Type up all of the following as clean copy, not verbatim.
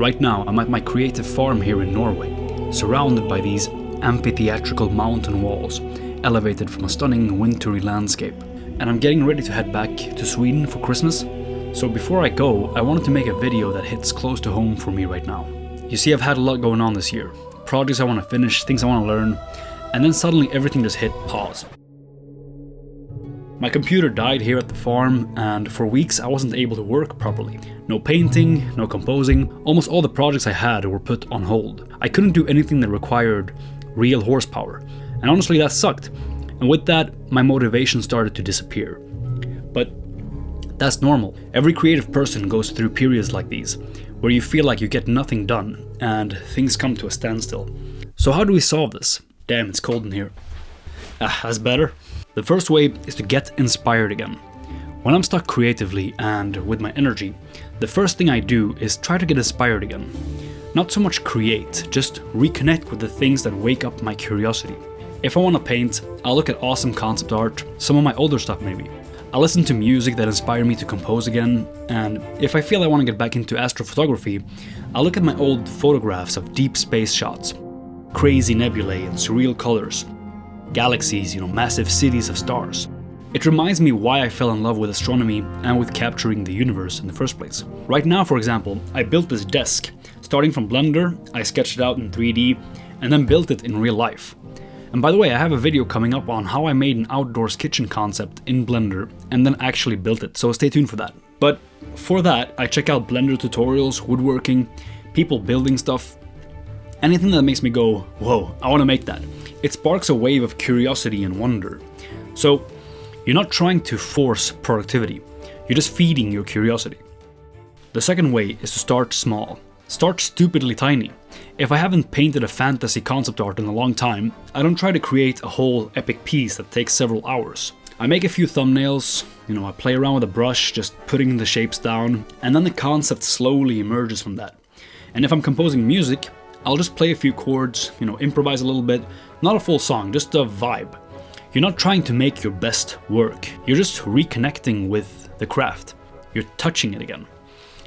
Right now, I'm at my creative farm here in Norway, surrounded by these amphitheatrical mountain walls, elevated from a stunning wintry landscape. And I'm getting ready to head back to Sweden for Christmas. So before I go, I wanted to make a video that hits close to home for me right now. You see, I've had a lot going on this year. Projects I want to finish, things I want to learn, and then suddenly everything just hit pause. My computer died here at the farm, and for weeks I wasn't able to work properly. No painting, no composing, almost all the projects I had were put on hold. I couldn't do anything that required real horsepower, and honestly that sucked. And with that, my motivation started to disappear. But that's normal. Every creative person goes through periods like these, where you feel like you get nothing done, and things come to a standstill. So how do we solve this? Damn, it's cold in here. That's better. The first way is to get inspired again. When I'm stuck creatively and with my energy, the first thing I do is try to get inspired again. Not so much create, just reconnect with the things that wake up my curiosity. If I want to paint, I'll look at awesome concept art, some of my older stuff maybe. I'll listen to music that inspire me to compose again, and if I feel I want to get back into astrophotography, I'll look at my old photographs of deep space shots, crazy nebulae and surreal colors. Galaxies, massive cities of stars. It reminds me why I fell in love with astronomy and with capturing the universe in the first place. Right now, for example, I built this desk. Starting from Blender, I sketched it out in 3D and then built it in real life. And by the way, I have a video coming up on how I made an outdoors kitchen concept in Blender and then actually built it, so stay tuned for that. But for that, I check out Blender tutorials, woodworking, people building stuff, anything that makes me go, whoa, I want to make that. It sparks a wave of curiosity and wonder. So, you're not trying to force productivity, you're just feeding your curiosity. The second way is to start small. Start stupidly tiny. If I haven't painted a fantasy concept art in a long time, I don't try to create a whole epic piece that takes several hours. I make a few thumbnails, I play around with a brush, just putting the shapes down, and then the concept slowly emerges from that. And if I'm composing music, I'll just play a few chords, improvise a little bit, not a full song, just a vibe. You're not trying to make your best work, you're just reconnecting with the craft. You're touching it again.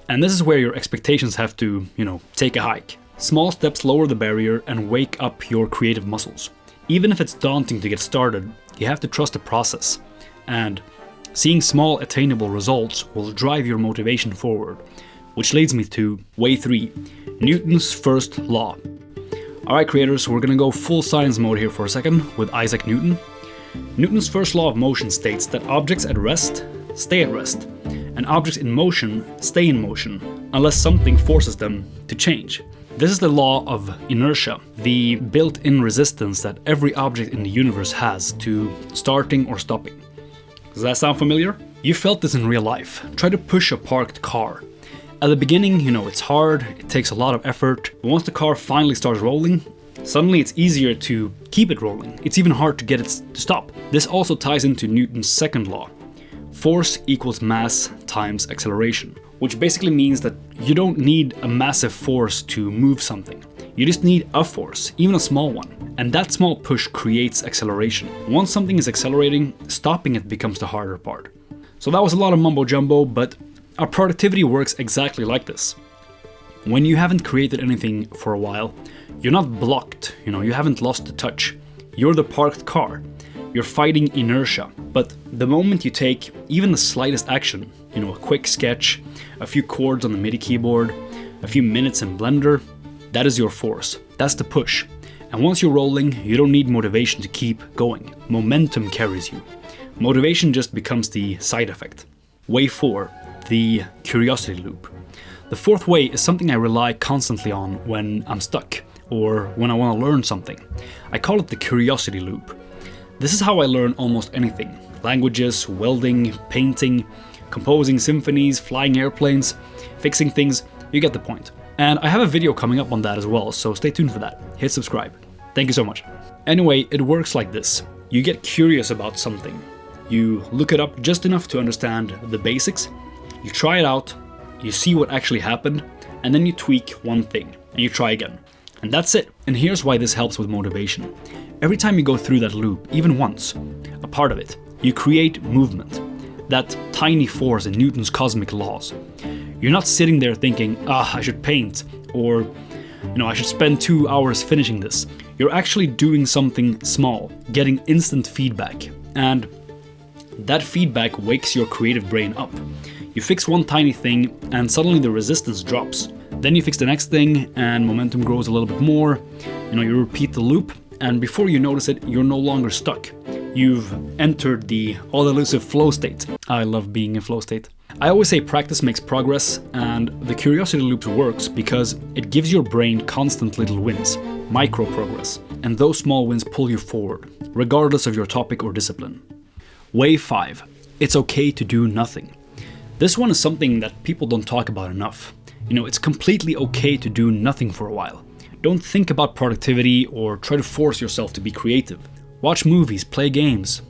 And this is where your expectations have to, take a hike. Small steps lower the barrier and wake up your creative muscles. Even if it's daunting to get started, you have to trust the process. And seeing small attainable results will drive your motivation forward. Which leads me to way 3, Newton's first law. Alright creators, we're gonna go full science mode here for a second with Isaac Newton. Newton's first law of motion states that objects at rest stay at rest, and objects in motion stay in motion, unless something forces them to change. This is the law of inertia, the built-in resistance that every object in the universe has to starting or stopping. Does that sound familiar? You felt this in real life. Try to push a parked car. At the beginning, it's hard, it takes a lot of effort, but once the car finally starts rolling, suddenly it's easier to keep it rolling. It's even hard to get it to stop. This also ties into Newton's second law. Force equals mass times acceleration, which basically means that you don't need a massive force to move something. You just need a force, even a small one. And that small push creates acceleration. Once something is accelerating, stopping it becomes the harder part. So that was a lot of mumbo jumbo, but our productivity works exactly like this. When you haven't created anything for a while, you're not blocked, you haven't lost the touch. You're the parked car. You're fighting inertia. But the moment you take even the slightest action, a quick sketch, a few chords on the MIDI keyboard, a few minutes in Blender, that is your force. That's the push. And once you're rolling, you don't need motivation to keep going. Momentum carries you. Motivation just becomes the side effect. Way 4. The curiosity loop. The fourth way is something I rely constantly on when I'm stuck or when I want to learn something. I call it the curiosity loop. This is how I learn almost anything. Languages, welding, painting, composing symphonies, flying airplanes, fixing things, you get the point. And I have a video coming up on that as well, so stay tuned for that. Hit subscribe. Thank you so much. Anyway, it works like this. You get curious about something. You look it up just enough to understand the basics. You try it out, you see what actually happened, and then you tweak one thing, and you try again. And that's it. And here's why this helps with motivation. Every time you go through that loop, even once, a part of it, you create movement. That tiny force in Newton's cosmic laws. You're not sitting there thinking, I should paint, or I should spend 2 hours finishing this. You're actually doing something small, getting instant feedback, and that feedback wakes your creative brain up. You fix one tiny thing and suddenly the resistance drops. Then you fix the next thing and momentum grows a little bit more. You repeat the loop, and before you notice it, you're no longer stuck. You've entered the all-elusive flow state. I love being in flow state. I always say practice makes progress, and the curiosity loop works because it gives your brain constant little wins, micro progress, and those small wins pull you forward, regardless of your topic or discipline. Way 5. It's okay to do nothing. This one is something that people don't talk about enough. It's completely okay to do nothing for a while. Don't think about productivity or try to force yourself to be creative. Watch movies, play games,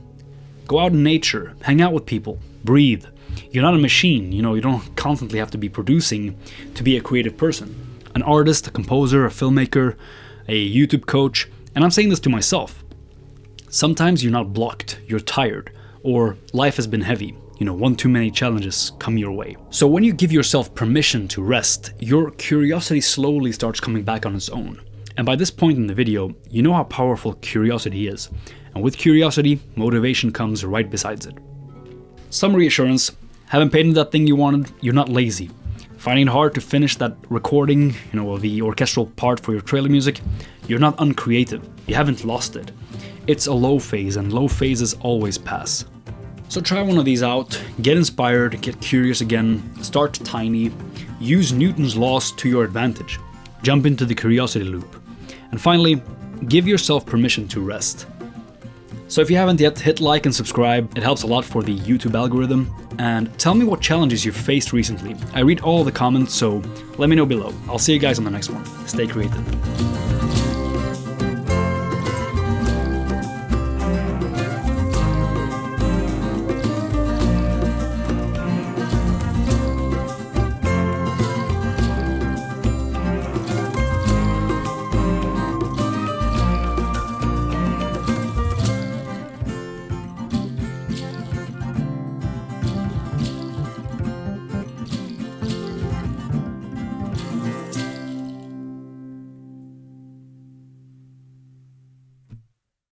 go out in nature, hang out with people, breathe. You're not a machine, you don't constantly have to be producing to be a creative person. An artist, a composer, a filmmaker, a YouTube coach, and I'm saying this to myself. Sometimes you're not blocked, you're tired, or life has been heavy. One too many challenges come your way. So when you give yourself permission to rest, your curiosity slowly starts coming back on its own. And by this point in the video, you know how powerful curiosity is. And with curiosity, motivation comes right besides it. Some reassurance. Haven't painted that thing you wanted? You're not lazy. Finding it hard to finish that recording, of the orchestral part for your trailer music? You're not uncreative. You haven't lost it. It's a low phase, and low phases always pass. So try one of these out, get inspired, get curious again, start tiny, use Newton's laws to your advantage, jump into the curiosity loop, and finally, give yourself permission to rest. So if you haven't yet, hit like and subscribe, it helps a lot for the YouTube algorithm, and tell me what challenges you've faced recently. I read all the comments, so let me know below. I'll see you guys on the next one. Stay creative.